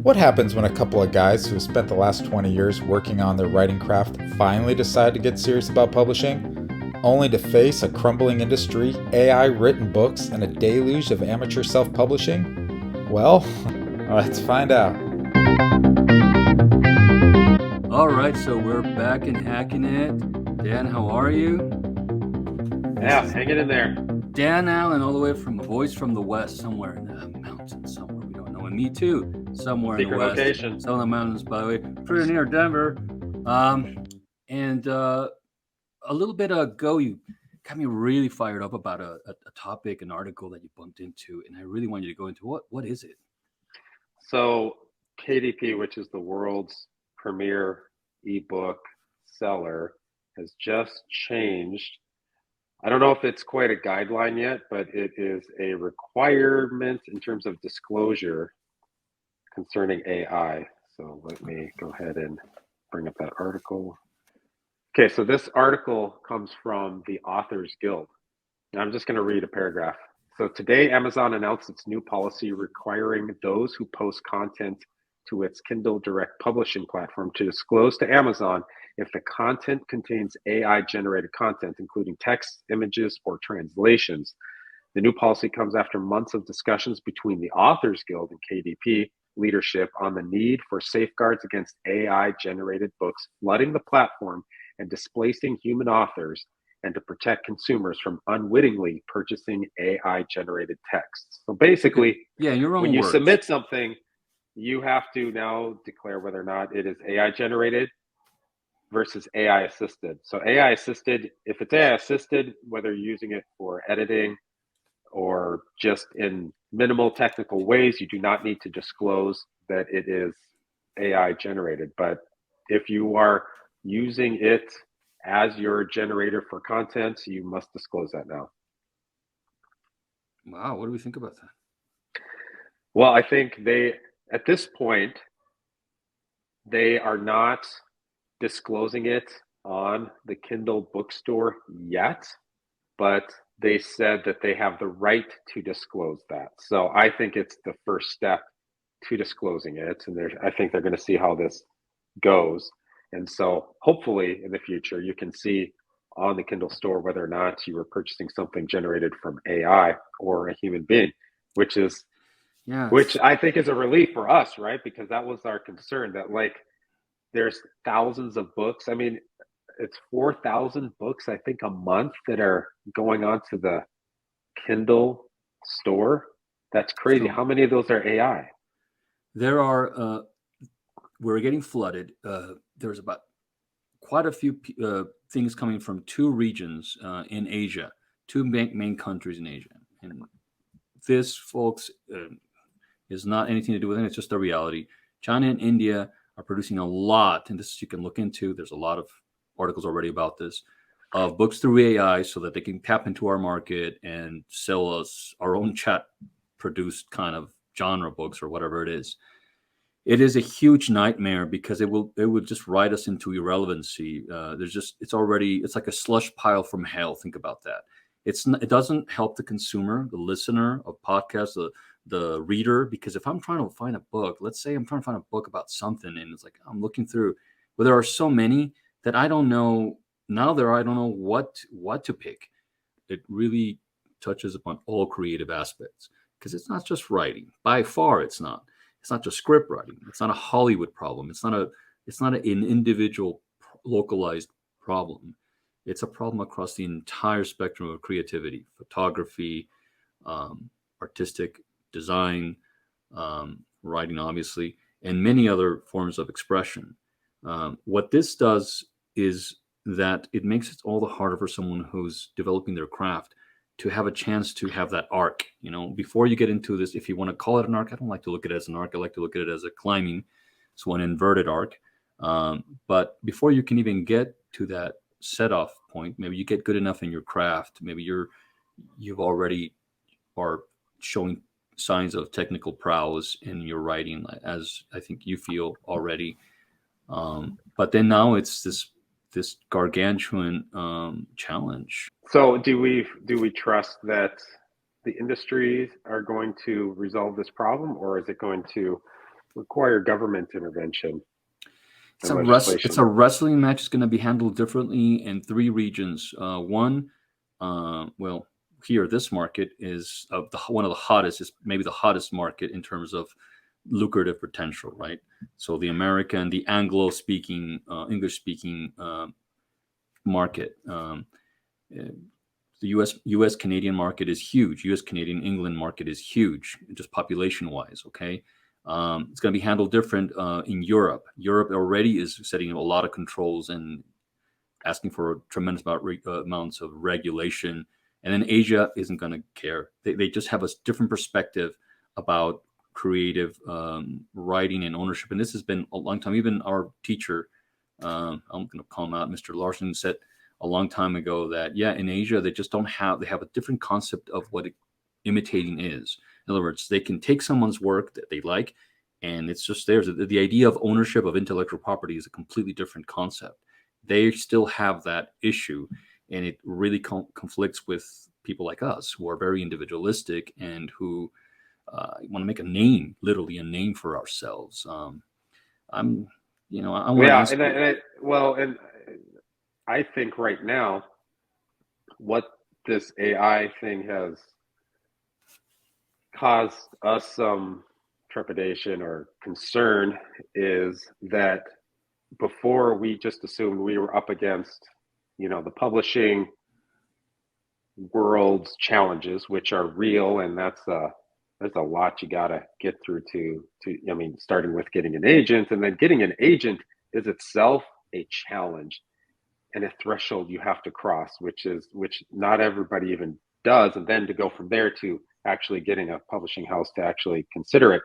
What happens when a couple of guys who have spent the last 20 years working on their writing craft finally decide to get serious about publishing, only to face a crumbling industry, AI written books, and a deluge of amateur self publishing? Well, let's find out. All right, so we're back in Hacking It. Dan, how are you? Yeah, hanging in there. Dan Allen, all the way from Voice from the West, somewhere in the mountains, somewhere we don't know. And me too, somewhere Secret in the West. location. Some of the mountains, by the way, pretty near Denver. And a little bit ago, you got me really fired up about a topic, an article that you bumped into, and I really want you to go into what is it? So KDP, which is the world's premier ebook seller, has just changed. I don't know if it's quite a guideline yet, but it is a requirement in terms of disclosure concerning AI. So let me go ahead and bring up that article. Okay, so this article comes from the Authors Guild. And I'm just going to read a paragraph. So today, Amazon announced its new policy requiring those who post content to its Kindle Direct publishing platform to disclose to Amazon if the content contains AI-generated content, including text, images, or translations. The new policy comes after months of discussions between the Authors Guild and KDP leadership on the need for safeguards against AI-generated books flooding the platform and displacing human authors, and to protect consumers from unwittingly purchasing AI-generated texts. So basically, yeah, your own when you words. submit something, you have to now declare whether or not it is AI-generated versus AI-assisted. So AI-assisted, if it's AI-assisted, whether you're using it for editing or just in minimal technical ways, you do not need to disclose that it is AI-generated. But if you are using it as your generator for content, you must disclose that now. Wow, what do we think about that? Well, I think at this point, they are not disclosing it on the Kindle bookstore yet, but they said that they have the right to disclose that. So I think it's the first step to disclosing it. And I think they're going to see how this goes. And so hopefully in the future, you can see on the Kindle store whether or not you were purchasing something generated from AI or a human being, which I think is a relief for us, right? Because that was our concern, that like there's thousands of books. I mean, it's 4,000 books, I think, a month that are going onto the Kindle store. That's crazy. So, how many of those are AI? There are, we're getting flooded. There's about quite a few things coming from two regions in Asia, two main countries in Asia. And this, folks, is not anything to do with it. It's just a reality. China and India are producing a lot, and this you can look into. There's a lot of articles already about this, of books through AI so that they can tap into our market and sell us our own chat produced kind of genre books or whatever it is. It is a huge nightmare because it would just ride us into irrelevancy. It's like a slush pile from hell. Think about that. It doesn't help the consumer, the listener of podcasts, the reader, because if I'm trying to find a book, let's say I'm trying to find a book about something, and it's like I'm looking through, well, there are so many that I don't know what to pick. It really touches upon all creative aspects because it's not just writing. By far, it's not. It's not just script writing. It's not a Hollywood problem. It's not an individual localized problem. It's a problem across the entire spectrum of creativity, photography, artistic design, writing, obviously, and many other forms of expression. What this does is that it makes it all the harder for someone who's developing their craft to have a chance to have that arc. Before you get into this, if you want to call it an arc, I don't like to look at it as an arc. I like to look at it as a climbing, so an inverted arc. But before you can even get to that set off point, maybe you get good enough in your craft. Maybe you've already are showing signs of technical prowess in your writing, as I think you feel already. But then now it's this gargantuan challenge. So do we trust that the industries are going to resolve this problem, or is it going to require government intervention It's and it's legislation. a wrestling match. It's going to be handled differently in three regions. One, well, here this market is one of the hottest, is maybe the hottest market in terms of lucrative potential, right? So the American, the Anglo-speaking, English-speaking market. Uh, the U.S. Canadian market is huge. U.S. Canadian England market is huge, just population wise. Okay, it's going to be handled different in Europe. Europe already is setting a lot of controls and asking for a tremendous amounts of regulation. And then Asia isn't going to care. They just have a different perspective about creative writing and ownership. And this has been a long time. Even our teacher, I'm going to call him out, Mr. Larson, said a long time ago that, yeah, in Asia, they just don't have, they have a different concept of what imitating is. In other words, they can take someone's work that they like, and it's just theirs. The idea of ownership of intellectual property is a completely different concept. They still have that issue, and it really conflicts with people like us who are very individualistic and who want to make a name, literally a name for ourselves. I'm, I want to Yeah, ask you. and I think right now, what this AI thing has caused us some trepidation or concern is that before we just assumed we were up against, the publishing world's challenges, which are real, and there's a lot you got to get through I mean, starting with getting an agent, and then getting an agent is itself a challenge and a threshold you have to cross, which not everybody even does, and then to go from there to actually getting a publishing house to actually consider it.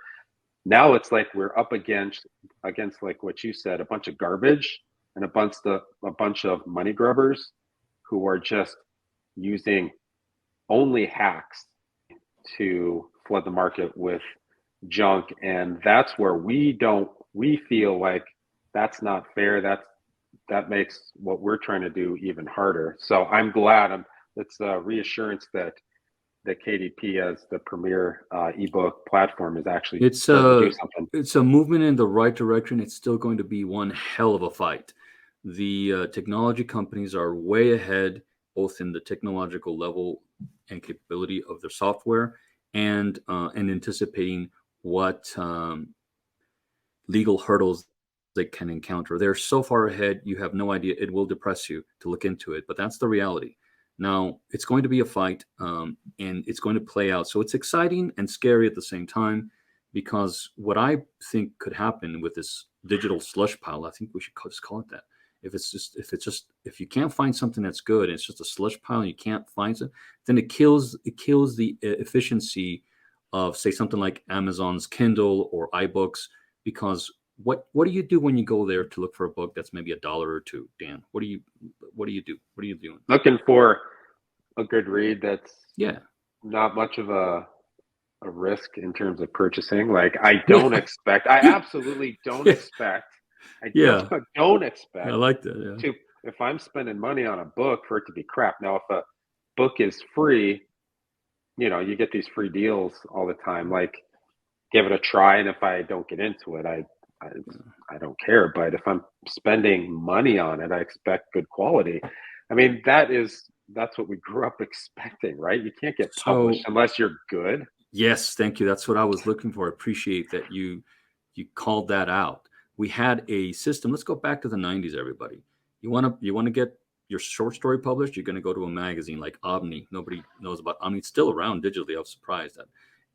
Now it's like we're up against like what you said, a bunch of garbage and a bunch of money grubbers who are just using only hacks to flood the market with junk, and that's where we feel like that's not fair. That makes what we're trying to do even harder. So I'm glad it's a reassurance that KDP as the premier ebook platform is actually starting to do something. It's a movement in the right direction. It's still going to be one hell of a fight. The technology companies are way ahead, both in the technological level and capability of their software, and anticipating what legal hurdles they can encounter. They're so far ahead, you have no idea. It will depress you to look into it, but that's the reality. Now, it's going to be a fight, and it's going to play out. So it's exciting and scary at the same time, because what I think could happen with this digital slush pile, I think we should just call it that. If you can't find something that's good, and it's just a slush pile, and you can't find it, then it kills the efficiency of, say, something like Amazon's Kindle or iBooks. Because what do you do when you go there to look for a book that's maybe $1 or $2, Dan? What do you do? What are you doing? Looking for a good read that's Yeah, not much of a risk in terms of purchasing. Like I absolutely don't expect. I don't expect. I like that. Yeah. If I'm spending money on a book, for it to be crap. Now, if a book is free, you get these free deals all the time. Like, give it a try, and if I don't get into it, I don't care. But if I'm spending money on it, I expect good quality. I mean, that's what we grew up expecting, right? You can't get published unless you're good. Yes, thank you. That's what I was looking for. I appreciate that you called that out. We had a system. Let's go back to the 90s, everybody. You want to get your short story published, you're going to go to a magazine like Omni. Nobody knows about Omni. It's still around digitally. I was surprised that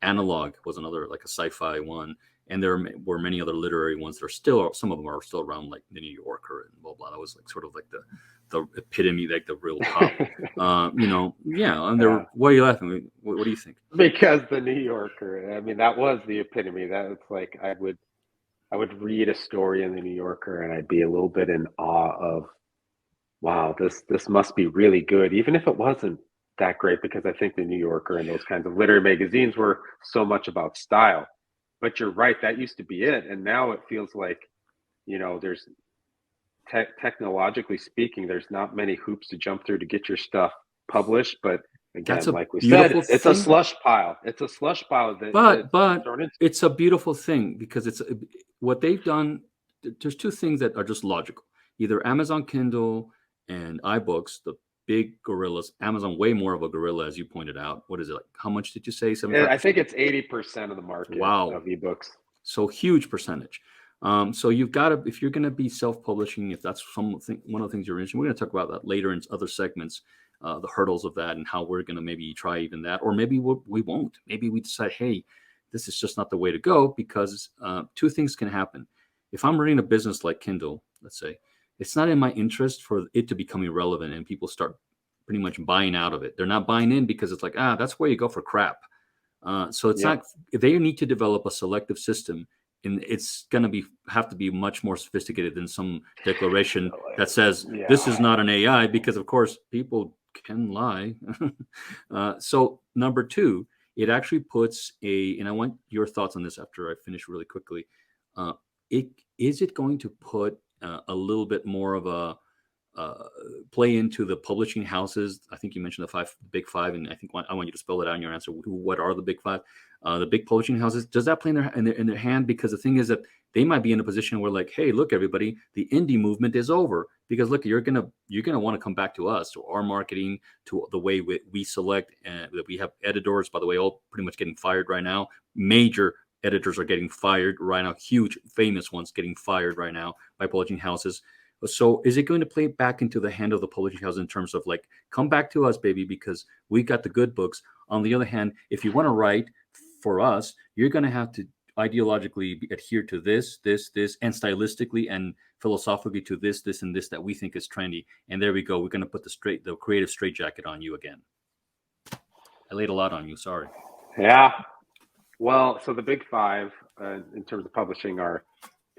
Analog was another, like a sci-fi one. And there were many other literary ones that are still, some of them are still around, like the New Yorker and blah, blah. That was like sort of like the epitome, like the real top. Yeah. And why are you laughing? What do you think? Because the New Yorker, I mean, that was the epitome. That it's like I would read a story in the New Yorker and I'd be a little bit in awe of, wow, this must be really good, even if it wasn't that great, because I think the New Yorker and those kinds of literary magazines were so much about style. But you're right, that used to be it. And now it feels like, there's technologically speaking, there's not many hoops to jump through to get your stuff published, but That's Again, a like we said, beautiful it's a thing. slush pile. It's a slush pile that But thrown into. it's a beautiful thing because it's what they've done. There's two things that are just logical. Either Amazon Kindle and iBooks, the big gorillas. Amazon way more of a gorilla, as you pointed out. What is it like? How much did you say? I 75%? think it's 80% of the market Wow. of ebooks. So huge percentage. So you've got to, if you're going to be self-publishing, if that's something, one of the things you're interested in, we're going to talk about that later in other segments, the hurdles of that and how we're going to maybe try even that, or maybe we won't. Maybe we decide, hey, this is just not the way to go, because two things can happen. If I'm running a business like Kindle, let's say, it's not in my interest for it to become irrelevant and people start pretty much buying out of it. They're not buying in because it's like, that's where you go for crap. So it's not, they need to develop a selective system, and it's going to have to be much more sophisticated than some declaration that says this is not an AI, because of course people can lie. So number two, it actually puts and I want your thoughts on this after I finish really quickly. Is it going to put a little bit more of a play into the publishing houses? I think you mentioned the big five, and I think I want you to spell it out in your answer. What are the big five? The big publishing houses. Does that play in their hand? Because the thing is that they might be in a position where, like, hey, look, everybody, the indie movement is over. Because look, you're gonna want to come back to us, to our marketing, to the way we select, that we have editors. By the way, all pretty much getting fired right now. Major editors are getting fired right now. Huge, famous ones getting fired right now by publishing houses. So is it going to play back into the hand of the publishing house in terms of like, come back to us, baby, because we got the good books? On the other hand, if you want to write for us, you're going to have to ideologically adhere to this, and stylistically and philosophically to this, and this that we think is trendy. And there we go. We're going to put the creative straitjacket on you again. I laid a lot on you. Sorry. Yeah. Well, so the big five in terms of publishing are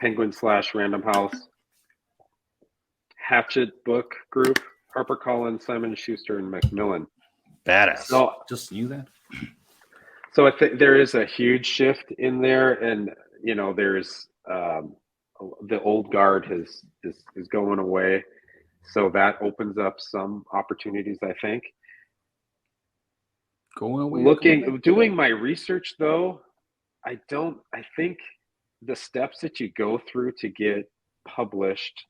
Penguin / Random House, Hatchet Book Group, HarperCollins, Simon & Schuster, and Macmillan. Badass. So, just knew that. So I think there is a huge shift in there, and there's the old guard is going away, so that opens up some opportunities, I think. Going away. Doing my research though, I think the steps that you go through to get published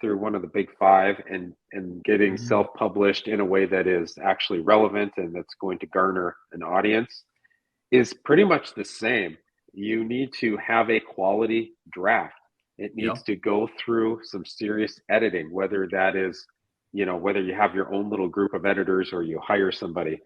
through one of the big five and getting self-published in a way that is actually relevant and that's going to garner an audience is pretty much the same. You need to have a quality draft. It needs to go through some serious editing, whether that is, whether you have your own little group of editors or you hire somebody.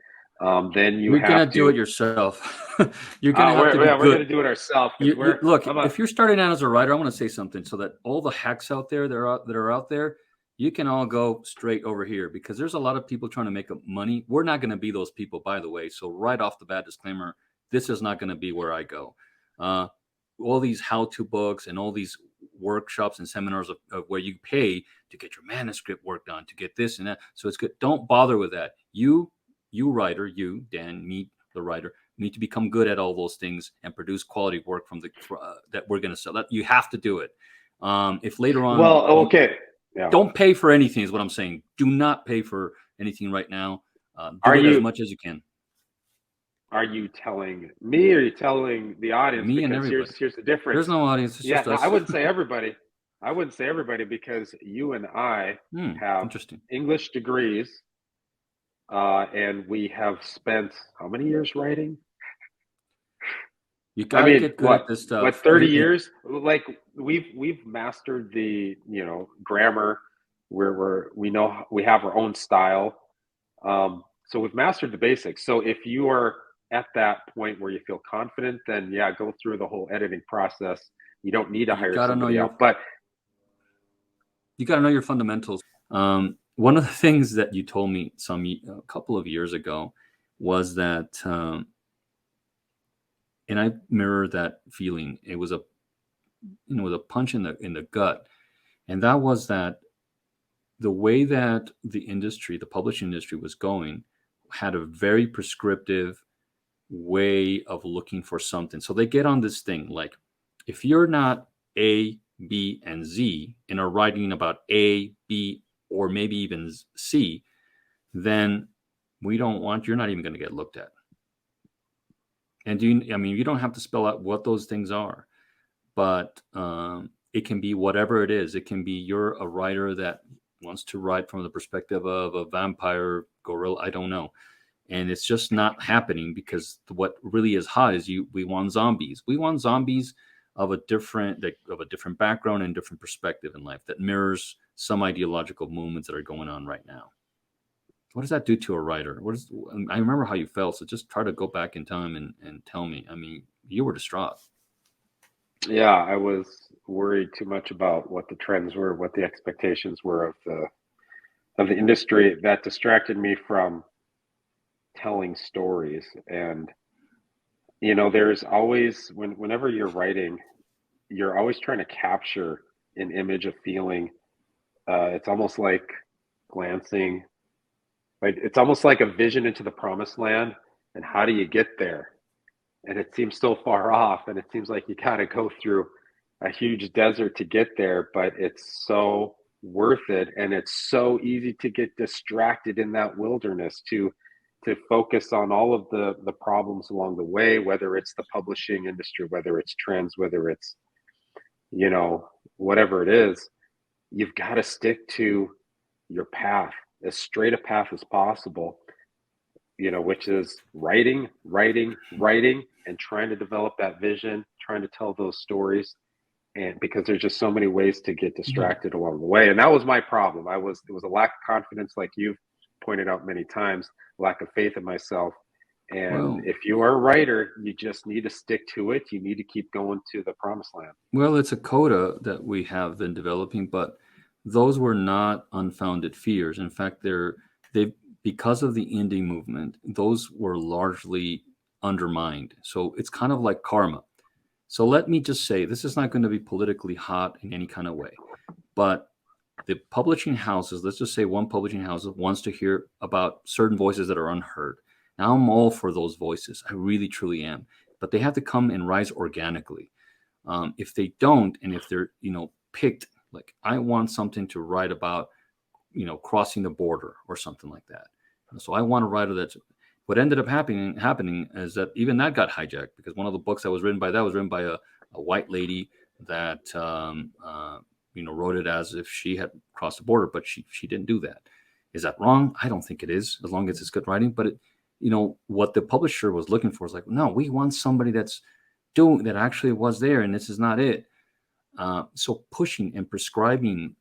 Then you're gonna do it yourself. You're gonna have to be good. We're gonna do it ourselves. Look, if you're starting out as a writer, I want to say something so that all the hacks out there that are out there, you can all go straight over here, because there's a lot of people trying to make money. We're not going to be those people, by the way. So right off the bat, disclaimer: this is not going to be where I go. All these how-to books and all these workshops and seminars of where you pay to get your manuscript work done, to get this and that. So it's good. Don't bother with that. You writer, you, Dan, me, the writer, need to become good at all those things and produce quality work from that we're going to sell. That you have to do it. If later on, don't pay for anything is what I'm saying. Do not pay for anything right now. Do it as much as you can. Are you telling me, or are you telling the audience? Me and everybody. Here's the difference. There's no audience. It's just us. I wouldn't say everybody. Because you and I have English degrees. And we have spent how many years writing? You gotta get good at this stuff. What, 30 years? Like we've mastered the grammar, where we know we have our own style. So we've mastered the basics. So if you are at that point where you feel confident, then go through the whole editing process. You don't need to hire somebody else, but you got to know your fundamentals. One of the things that you told me a couple of years ago was that, and I mirror that feeling. It was a punch in the gut, and that was that the way that the publishing industry was going, had a very prescriptive way of looking for something. So they get on this thing like, if you're not A, B, and Z and are writing about A, B, or maybe even C, then We don't want, you're not even going to get looked at. And you don't have to spell out what those things are, but it can be whatever it is. It can be you're a writer that wants to write from the perspective of a vampire gorilla. I don't know. And it's just not happening because what really is hot is we want zombies. We want zombies of a different background and different perspective in life that mirrors some ideological movements that are going on right now. What does that do to a writer? I remember how you felt, so just try to go back in time and tell me. I mean, you were distraught. Yeah, I was worried too much about what the trends were, what the expectations were of the industry. That distracted me from telling stories. And there's always, whenever you're writing, you're always trying to capture an image, a feeling. It's almost like glancing, right? It's almost like a vision into the promised land. And how do you get there? And it seems so far off, and it seems like you gotta go through a huge desert to get there, but it's so worth it, and it's so easy to get distracted in that wilderness, to focus on all of the problems along the way, whether it's the publishing industry, whether it's trends, whether it's whatever it is. You've got to stick to your path, as straight a path as possible, which is writing, and trying to develop that vision, trying to tell those stories. And because there's just so many ways to get distracted along the way. And that was my problem. It was a lack of confidence, like you've pointed out many times, lack of faith in myself. And if you are a writer, you just need to stick to it. You need to keep going to the promised land. Well, it's a coda that we have been developing, but those were not unfounded fears. In fact, they've because of the indie movement, those were largely undermined. So it's kind of like karma. So let me just say, this is not going to be politically hot in any kind of way, but the publishing houses, let's just say one publishing house wants to hear about certain voices that are unheard. Now I'm all for those voices. I really, truly am. But they have to come and rise organically. If they don't, and if they're, picked, like I want something to write about, crossing the border or something like that. So I want a writer that's, what ended up happening is that even that got hijacked, because one of the books that was written by a white lady that, wrote it as if she had crossed the border, but she didn't do that. Is that wrong? I don't think it is, as long as it's good writing. But what the publisher was looking for is like, no, we want somebody that's doing that actually was there, and this is not it. So pushing and prescribing,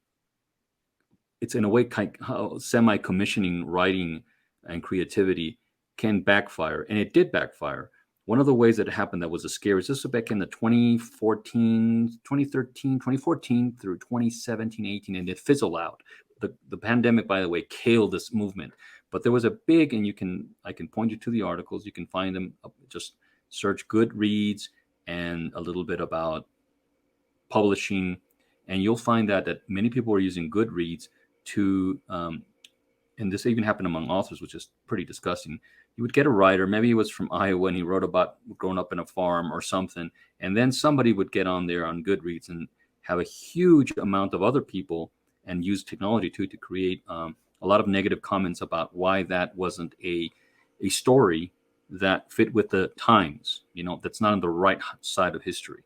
it's in a way kind of semi-commissioning writing and creativity can backfire, and it did backfire. One of the ways that it happened that was a scare is this was back in the 2013 through 2017, 18, and it fizzled out. The pandemic, by the way, killed this movement. But there was a big, and I can point you to the articles. You can find them. Just search Goodreads and a little bit about publishing, and you'll find that many people are using Goodreads to, and this even happened among authors, which is pretty disgusting. You would get a writer, maybe he was from Iowa and he wrote about growing up in a farm or something, and then somebody would get on there on Goodreads and have a huge amount of other people and use technology to create a lot of negative comments about why that wasn't a story that fit with the times, that's not on the right side of history.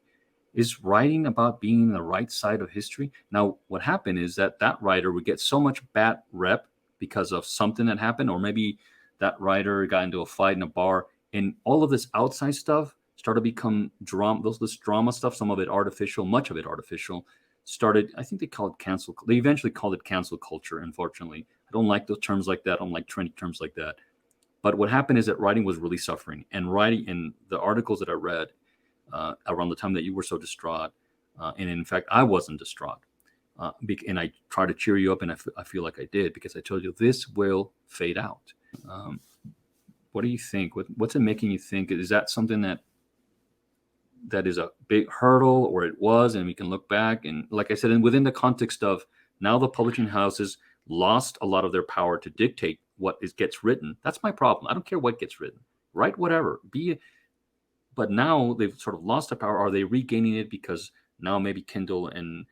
Is writing about being on the right side of history? Now, what happened is that writer would get so much bad rep because of something that happened, or maybe that writer got into a fight in a bar, and all of this outside stuff started to become drama. This drama stuff, some of it artificial, much of it artificial, started. I think they call it cancel. They eventually called it cancel culture. Unfortunately, I don't like those terms like that. I don't like trendy terms like that. But what happened is that writing was really suffering, and writing in the articles that I read around the time that you were so distraught, and in fact, I wasn't distraught. And I try to cheer you up, and I feel like I did, because I told you this will fade out. What do you think? What's it making you think? Is that something that is a big hurdle, or it was, and we can look back? And like I said, and within the context of now the publishing houses lost a lot of their power to dictate what gets written. That's my problem. I don't care what gets written. Write whatever. But now they've sort of lost the power. Are they regaining it because now maybe Kindle and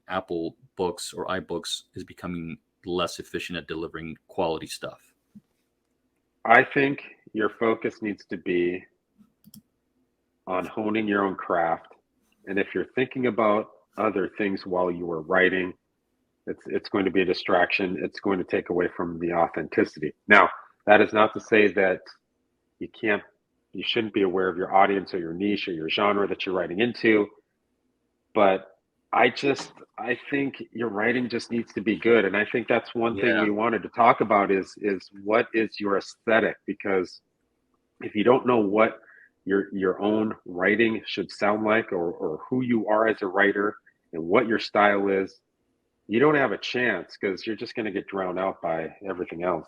Apple Books or iBooks is becoming less efficient at delivering quality stuff? I think your focus needs to be on honing your own craft. And if you're thinking about other things while you are writing, it's going to be a distraction. It's going to take away from the authenticity. Now, that is not to say that you can't you shouldn't be aware of your audience or your niche or your genre that you're writing into, but I think your writing just needs to be good. And I think that's one thing Yeah. we wanted to talk about is what is your aesthetic? Because if you don't know what your own writing should sound like, or who you are as a writer and what your style is, you don't have a chance because you're just going to get drowned out by everything else.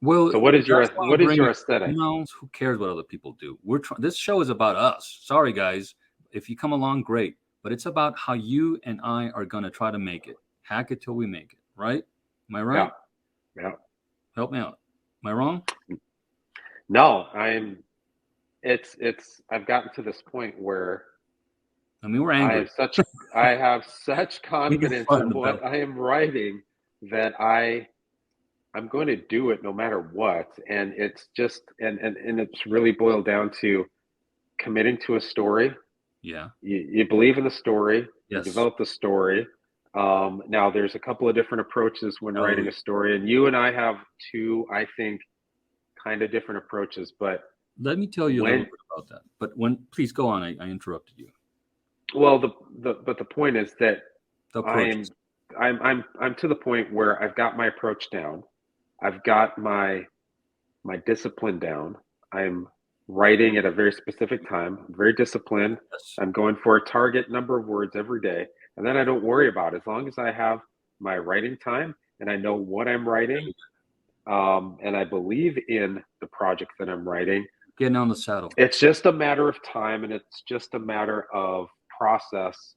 Well, So that's why I'm what is your bringing. aesthetic? Who cares what other people do? This show is about us. Sorry, guys. If you come along, great. But it's about how you and I are gonna try to make it. Hack it till we make it. Right? Am I Yeah, right? yeah. Help me out. Am I wrong? No, it's I've gotten to this point where I mean, we're I angry. have such I have such We get confidence fun in in the what belly. I am writing that I'm going to do it no matter what. And it's just and it's really boiled down to committing to a story. Yeah. You believe in the story, you Yes. develop the story. Now there's a couple of different approaches when Oh, writing a story, and you and I have two, I think, kind of different approaches. But let me tell you a little when bit about that. But please go on. I interrupted you. well the point is that The I'm approaches. I'm to the point where I've got my approach down. I've got my discipline down. I'm writing at a very specific time. I'm very disciplined. Yes. I'm going for a target number of words every day. And then I don't worry about it. As long as I have my writing time and I know what I'm writing, and I believe in the project that I'm writing, Getting on the saddle. it's just a matter of time and it's just a matter of process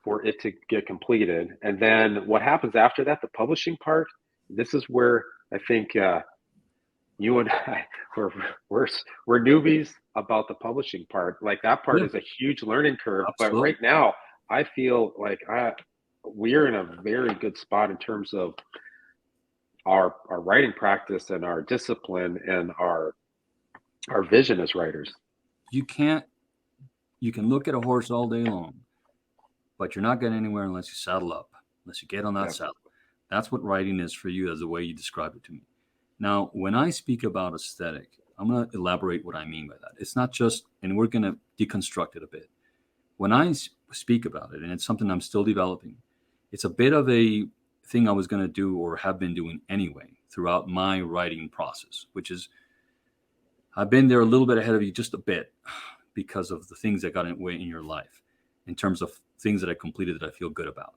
for it to get completed. And then what happens after that, the publishing part, this is where I think you and I we're we're newbies about the publishing part. Like that part Yeah, is a huge learning curve. But absolutely. right now, I feel like we're in a very good spot in terms of our writing practice and our discipline and our vision as writers. You can't. You can look at a horse all day long, but you're not getting anywhere unless you saddle up, unless you get on that Yeah. saddle. That's what writing is for you, as the way you describe it to me. Now, when I speak about aesthetic, I'm going to elaborate what I mean by that. It's not just, and we're going to deconstruct it a bit. When I speak about it, and it's something I'm still developing, it's a bit of a thing I was going to do or have been doing anyway throughout my writing process, which is I've been there a little bit ahead of you, just a bit, because of the things that got in the way in your life, in terms of things that I completed that I feel good about.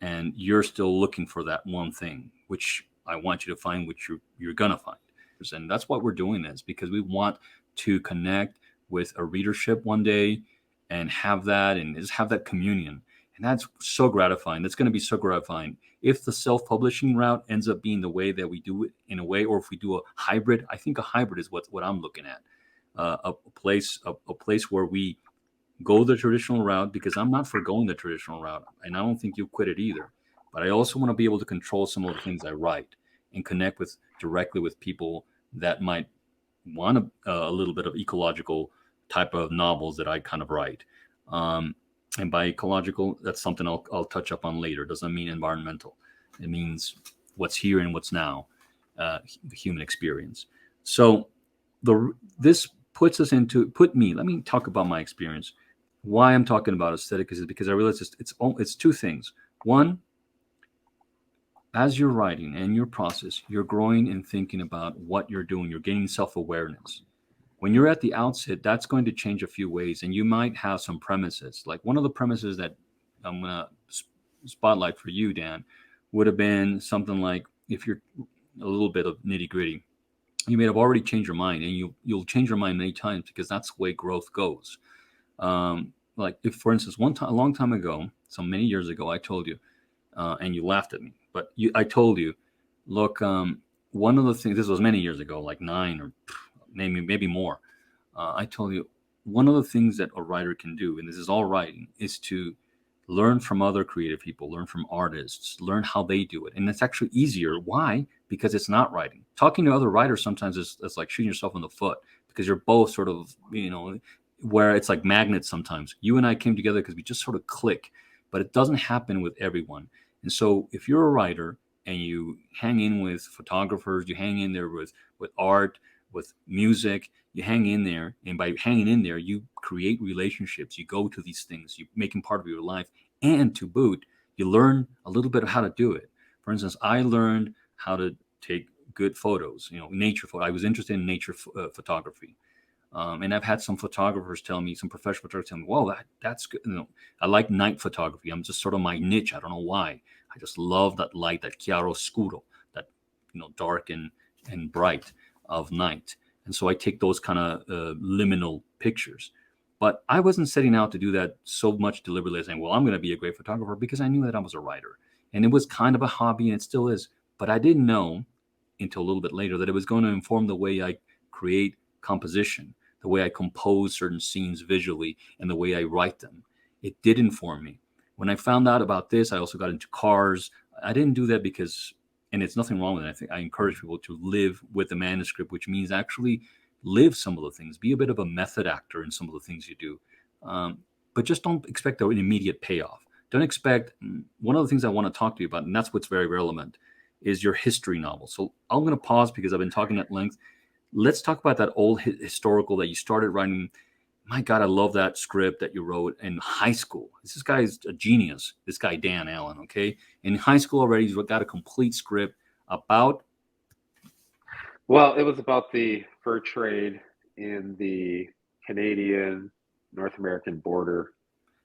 And you're still looking for that one thing, which I want you to find, which you're gonna find. And that's what we're doing this because we want to connect with a readership one day and have that and just have that communion. And that's so gratifying. That's going to be so gratifying. If the self-publishing route ends up being the way that we do it in a way, or if we do a hybrid, I think a hybrid is what I'm looking at. A place where we go the traditional route, because I'm not for going the traditional route, and I don't think you'll quit it either. But I also want to be able to control some of the things I write and connect with directly with people that might want a little bit of ecological type of novels that I kind of write. And by ecological, that's something I'll touch up on later. It doesn't mean environmental. It means what's here and what's now, the human experience. So this put me. Let me talk about my experience. Why I'm talking about aesthetic is because I realize it's two things. One, as you're writing and your process, you're growing and thinking about what you're doing. You're gaining self-awareness. When you're at the outset, that's going to change a few ways, and you might have some premises. Like one of the premises that I'm gonna spotlight for you, Dan, would have been something like, if you're a little bit of nitty gritty, you may have already changed your mind, and you'll change your mind many times because that's the way growth goes. Like if, for instance, a long time ago, so many years ago, I told you, and you laughed at me, but I told you, look, one of the things, this was many years ago, like 9 or maybe more. I told you one of the things that a writer can do, and this is all writing, is to Learn from other creative people, learn from artists, learn how they do it. And it's actually easier. Why? Because it's not writing. Talking to other writers sometimes is like shooting yourself in the foot, because you're both sort of, where it's like magnets sometimes. You and I came together because we just sort of click, but it doesn't happen with everyone. And so if you're a writer and you hang in with photographers, you hang in there with art, with music, you hang in there, and by hanging in there, you create relationships. You go to these things, you make them part of your life, and to boot, you learn a little bit of how to do it. For instance, I learned how to take good photos, nature photo. I was interested in nature photography. And I've had some photographers tell me, some professional photographers tell me, well, that's good. I like night photography. I'm just sort of my niche. I don't know why. I just love that light, that chiaroscuro, that, dark and bright of night. And so I take those kind of liminal pictures. But I wasn't setting out to do that so much deliberately, saying, well, I'm going to be a great photographer, because I knew that I was a writer. And it was kind of a hobby, and it still is. But I didn't know until a little bit later that it was going to inform the way I create composition, the way I compose certain scenes visually, and the way I write them. It did inform me. When I found out about this, I also got into cars. I didn't do that because, and it's nothing wrong with it. I think I encourage people to live with the manuscript, which means actually live some of the things, be a bit of a method actor in some of the things you do. But just don't expect an immediate payoff. Don't expect, one of the things I want to talk to you about, and that's what's very relevant, is your history novel. So I'm going to pause because I've been talking at length. Let's talk about that old historical that you started writing. My God, I love that script that you wrote in high school. This guy is a genius, this guy, Dan Allen, okay? In high school already, he's got a complete script about... Well, it was about the fur trade in the Canadian, North American border.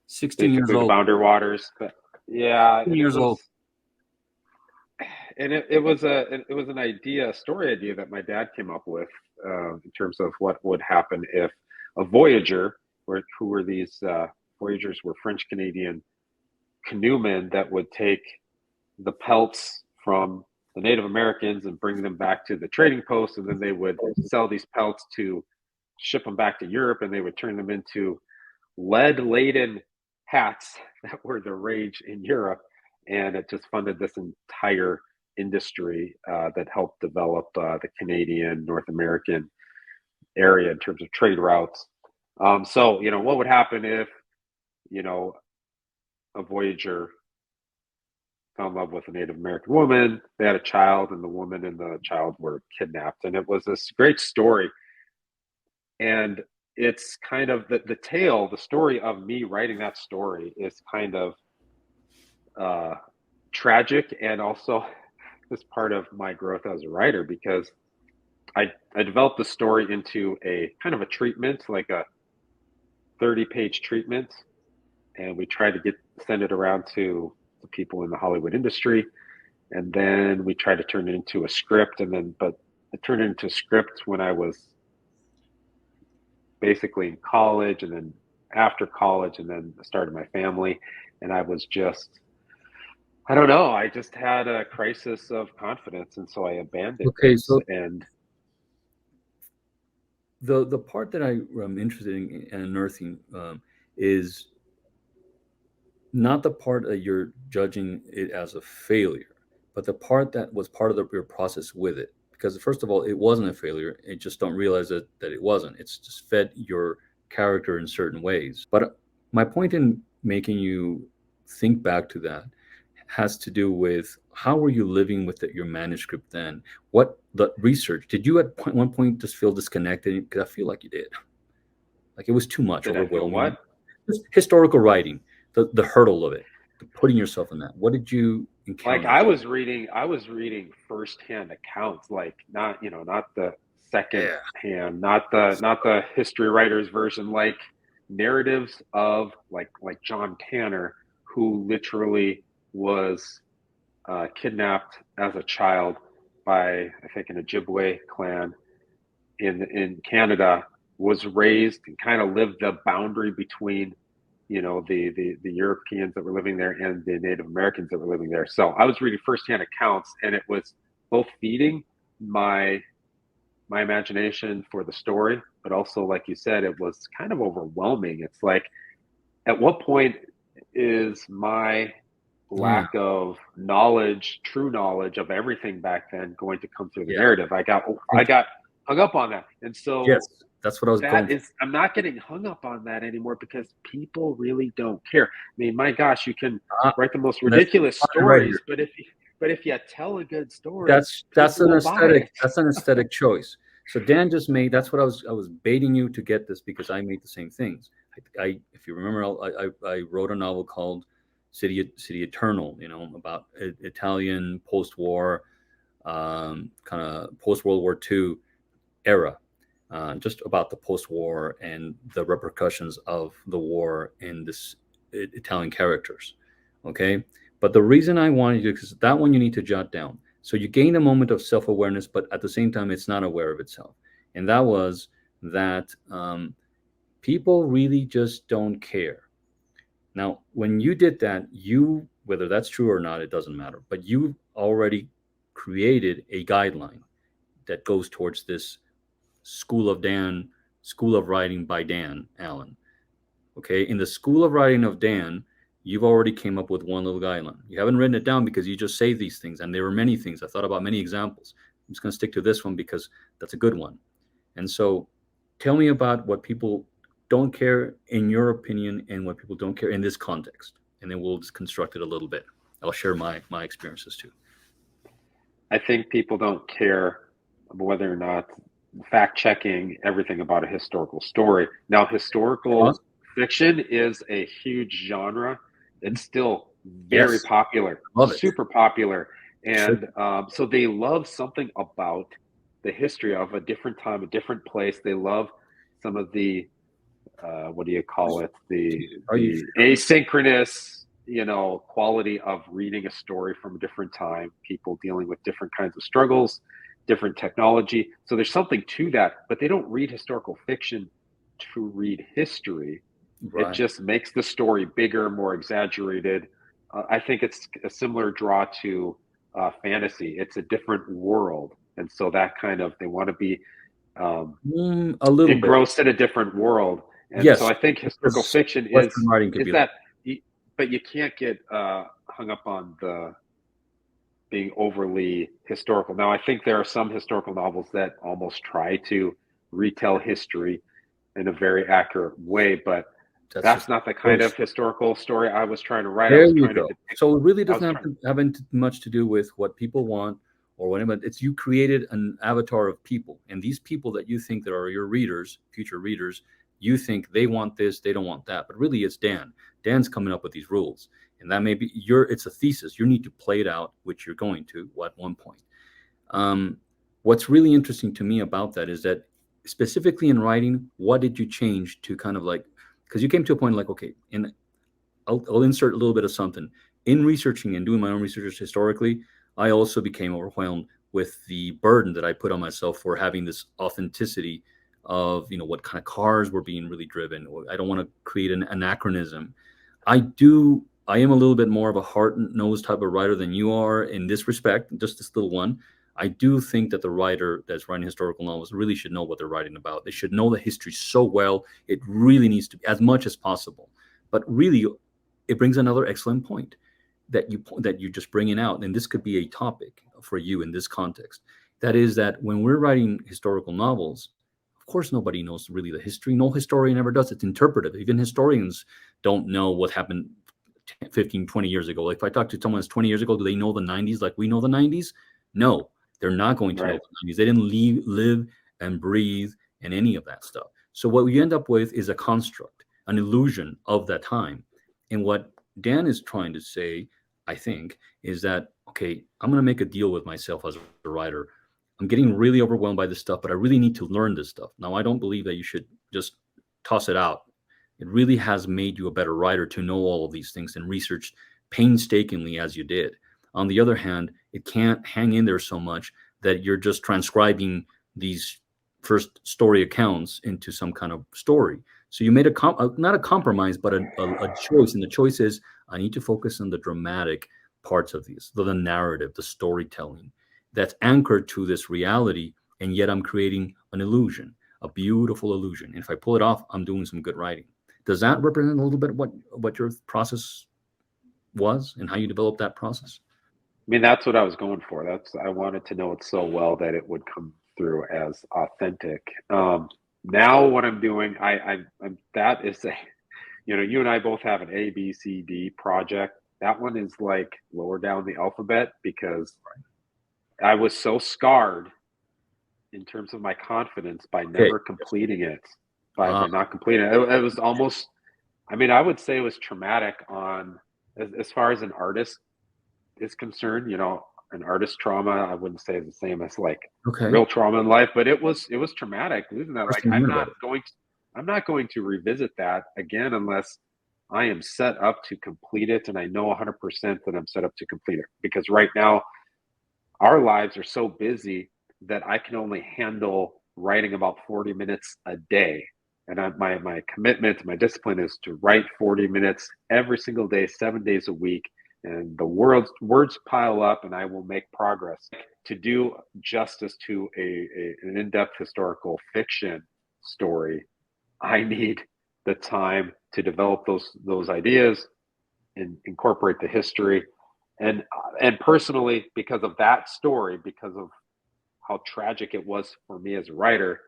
16 years basically old. The Boundary Waters. But yeah, 16 years old. And it was an idea, a story idea that my dad came up with in terms of what would happen if a voyager, who were these voyagers, were French Canadian canoemen that would take the pelts from the Native Americans and bring them back to the trading posts, and then they would sell these pelts to ship them back to Europe, and they would turn them into lead-laden hats that were the rage in Europe, and it just funded this entire industry that helped develop the Canadian, North American area in terms of trade routes. So, what would happen if, a voyager fell in love with a Native American woman, they had a child, and the woman and the child were kidnapped. And it was this great story. And it's kind of the tale, the story of me writing that story is kind of tragic, and also this part of my growth as a writer, because I developed the story into a kind of a treatment, like a 30-page treatment, and we tried to send it around to the people in the Hollywood industry, and then we tried to turn it into a script, but I turned it into a script when I was basically in college, and then after college, and then I started my family, and I was just, I don't know, I just had a crisis of confidence, and so I abandoned it. So and the part that I'm interested in unearthing is not the part that you're judging it as a failure, but the part that was part of your process with it. Because first of all, it wasn't a failure. You just don't realize that it wasn't. It's just fed your character in certain ways. But my point in making you think back to that has to do with how were you living with your manuscript then? What the research, did you at one point just feel disconnected? Because I feel like you did. Like it was too much. Did I feel what? Just historical writing, the hurdle of it, putting yourself in that. What did you encounter? Like I was reading firsthand accounts, like not the second hand, not the history writer's version, like narratives of like John Tanner, who literally was kidnapped as a child by, I think, an Ojibwe clan in Canada, was raised and kind of lived the boundary between the Europeans that were living there and the Native Americans that were living there. So I was reading firsthand accounts, and it was both feeding my imagination for the story, but also, like you said, it was kind of overwhelming. It's like, at what point is my Yeah. lack of knowledge, true knowledge of everything back then going to come through the Yeah. narrative. I got hung up on that. And so Yes, that's what I was going that for. is, I'm not getting hung up on that anymore because people really don't care. I mean, my gosh, you can Uh, write the most let's ridiculous pause it right stories, here. but if you tell a good story, That's people an will buy aesthetic. it. That's an aesthetic choice. So Dan just made. That's what I was baiting you to get this because I made the same things. If you remember, I wrote a novel called City Eternal. You know, about Italian post-war, kind of post-World War II era, just about the post-war and the repercussions of the war in this Italian characters. Okay, but the reason I wanted you, because that one you need to jot down. So you gain a moment of self-awareness, but at the same time, it's not aware of itself. And that was that people really just don't care. Now, when you did that, you, whether that's true or not, it doesn't matter, but you already created a guideline that goes towards this School of Writing by Dan Allen. Okay, in the School of Writing of Dan, you've already came up with one little guideline. You haven't written it down because you just say these things, and there were many things. I thought about many examples. I'm just going to stick to this one because that's a good one. And so, tell me about what people don't care in your opinion, and what people don't care in this context, and then we'll just construct it a little bit. I'll share my experiences too. I think people don't care whether or not fact checking everything about a historical story. Now, historical fiction is a huge genre. It's still very Yes, popular, love it. super popular. Sure. And so they love something about the history of a different time, a different place. They love some of the, what do you call it? Are you The asynchronous, quality of reading a story from a different time, people dealing with different kinds of struggles, different technology. So there's something to that, but they don't read historical fiction to read history. It right? just makes the story bigger, more exaggerated. I think it's a similar draw to fantasy. It's a different world. And so that kind of, they want to be A little bit. engrossed in a different world. And Yes, so I think historical because fiction Western writing could is be that, but you can't get hung up on the being overly historical. Now, I think there are some historical novels that almost try to retell history in a very accurate way, but that's that's just not the kind of bullshit. historical story I was trying to write. I There was you trying to go. depict. So it really I was doesn't trying. have much to do with what people want or whatever. It's you created an avatar of people, and these people that you think that are your readers, future readers, you think they want this, they don't want that, but really it's Dan. Dan's coming up with these rules, and that may be it's a thesis. You need to play it out, which you're going to at one point. What's really interesting to me about that is that specifically in writing, what did you change to kind of like, because you came to a point like, okay, and I'll insert a little bit of something. In researching and doing my own research historically, I also became overwhelmed with the burden that I put on myself for having this authenticity of, what kind of cars were being really driven. I don't want to create an anachronism. I am a little bit more of a heart-nosed type of writer than you are in this respect, just this little one. I do think that the writer that's writing historical novels really should know what they're writing about. They should know the history so well. It really needs to be as much as possible. But really, it brings another excellent point that you just bringing out, and this could be a topic for you in this context. That is that when we're writing historical novels, of course, nobody knows really the history. No historian ever does. It's interpretive. Even historians don't know what happened 15, 20 years ago. Like if I talk to someone that's 20 years ago, do they know the 90s like we know the 90s? No, they're not going to know Right. the 90s. They didn't live and breathe and any of that stuff. So what we end up with is a construct, an illusion of that time. And what Dan is trying to say, I think, is that, okay, I'm going to make a deal with myself as a writer. I'm getting really overwhelmed by this stuff, but I really need to learn this stuff. Now, I don't believe that you should just toss it out. It really has made you a better writer to know all of these things and research painstakingly as you did. On the other hand, it can't hang in there so much that you're just transcribing these first story accounts into some kind of story. So you made not a compromise, but a choice. And the choice is, I need to focus on the dramatic parts of these, the narrative, the storytelling that's anchored to this reality. And yet I'm creating an illusion, a beautiful illusion. And if I pull it off, I'm doing some good writing. Does that represent a little bit what your process was and how you developed that process? I mean, that's what I was going for. I wanted to know it so well that it would come through as authentic. Now what I'm doing, I'm that is a, you and I both have an A, B, C, D project. That one is like lower down the alphabet because I was so scarred in terms of my confidence by never completing it, by not completing it. It was almost, I mean, I would say it was traumatic on as far as an artist is concerned. An artist trauma, I wouldn't say is the same as like real trauma in life, but it was traumatic losing that. Like I'm not going to revisit that again unless I am set up to complete it, and I know 100% that I'm set up to complete it. Because right now, our lives are so busy that I can only handle writing about 40 minutes a day. And my commitment, my discipline is to write 40 minutes every single day, 7 days a week. And the words pile up, and I will make progress. To do justice to an in-depth historical fiction story, I need the time to develop those ideas and incorporate the history. And personally, because of that story, because of how tragic it was for me as a writer,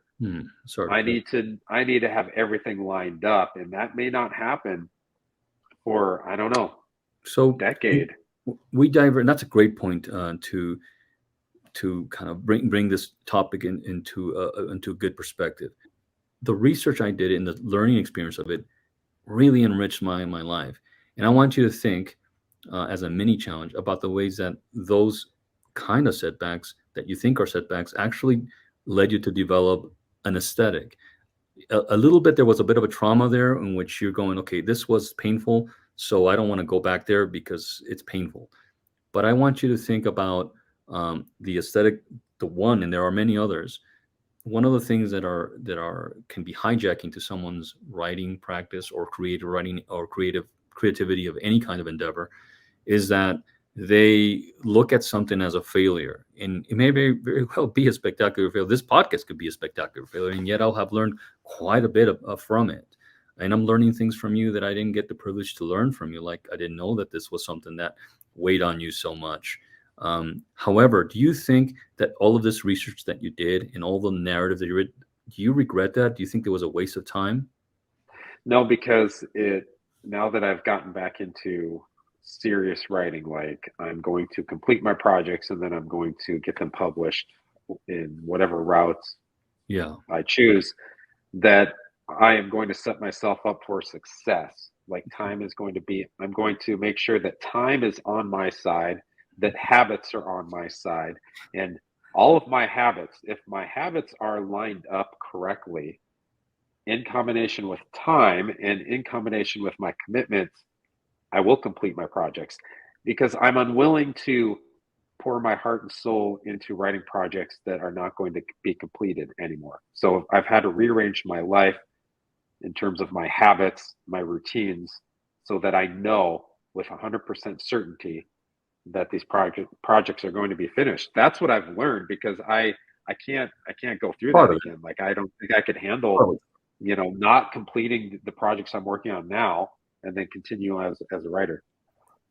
I need to have everything lined up, and that may not happen for, I don't know, decade. We dive in. That's a great point to kind of bring this topic into a good perspective. The research I did and the learning experience of it really enriched my life. And I want you to think as a mini challenge about the ways that those kind of setbacks that you think are setbacks actually led you to develop an aesthetic. A little bit, there was a bit of a trauma there in which you're going, okay, this was painful, so I don't want to go back there because it's painful. But I want you to think about the aesthetic, and there are many others. One of the things that can be hijacking to someone's writing practice or creative writing or creativity of any kind of endeavor is that they look at something as a failure, and it may very well be a spectacular failure. This podcast could be a spectacular failure, and yet I'll have learned quite a bit from it. And I'm learning things from you that I didn't get the privilege to learn from you. Like I didn't know that this was something that weighed on you so much. However, do you think that all of this research that you did and all the narrative that you read, do you regret that? Do you think it was a waste of time? No, because now that I've gotten back into serious writing, like I'm going to complete my projects and then I'm going to get them published in whatever routes I choose, that I am going to set myself up for success. Like I'm going to make sure that time is on my side, that habits are on my side, and all of my habits, if my habits are lined up correctly in combination with time and in combination with my commitments, I will complete my projects, because I'm unwilling to pour my heart and soul into writing projects that are not going to be completed anymore. So I've had to rearrange my life in terms of my habits, my routines, so that I know with 100% certainty that these projects are going to be finished. That's what I've learned, because I can't go through that again. Like I don't think I could handle, not completing the projects I'm working on now and then continue as a writer.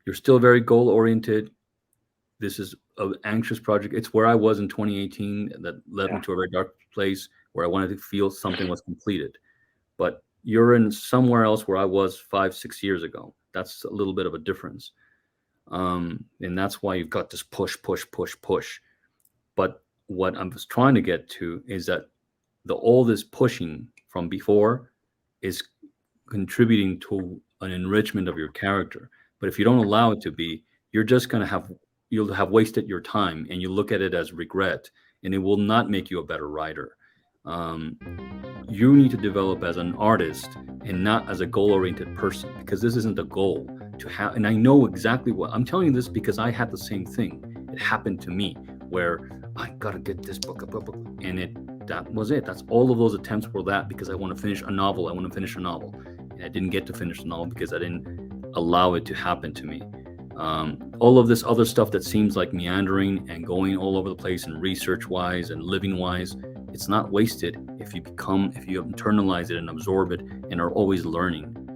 You're still very goal oriented. This is an anxious project. It's where I was in 2018 that led me to a very dark place where I wanted to feel something was completed. But you're in somewhere else where I was 5-6 years ago. That's a little bit of a difference. And that's why you've got this push. But what I'm just trying to get to is that all this pushing from before is contributing to an enrichment of your character. But if you don't allow it to be, you're just going to you'll have wasted your time, and you look at it as regret, and it will not make you a better writer. You need to develop as an artist and not as a goal-oriented person, because this isn't a goal to have. And I know exactly what I'm telling you this because I had the same thing. It happened to me where I gotta get this book, and that was it. That's all of those attempts were that because I want to finish a novel. And I didn't get to finish the novel because I didn't allow it to happen to me. All of this other stuff that seems like meandering and going all over the place and research-wise and living-wise It's not wasted if you internalize it and absorb it and are always learning.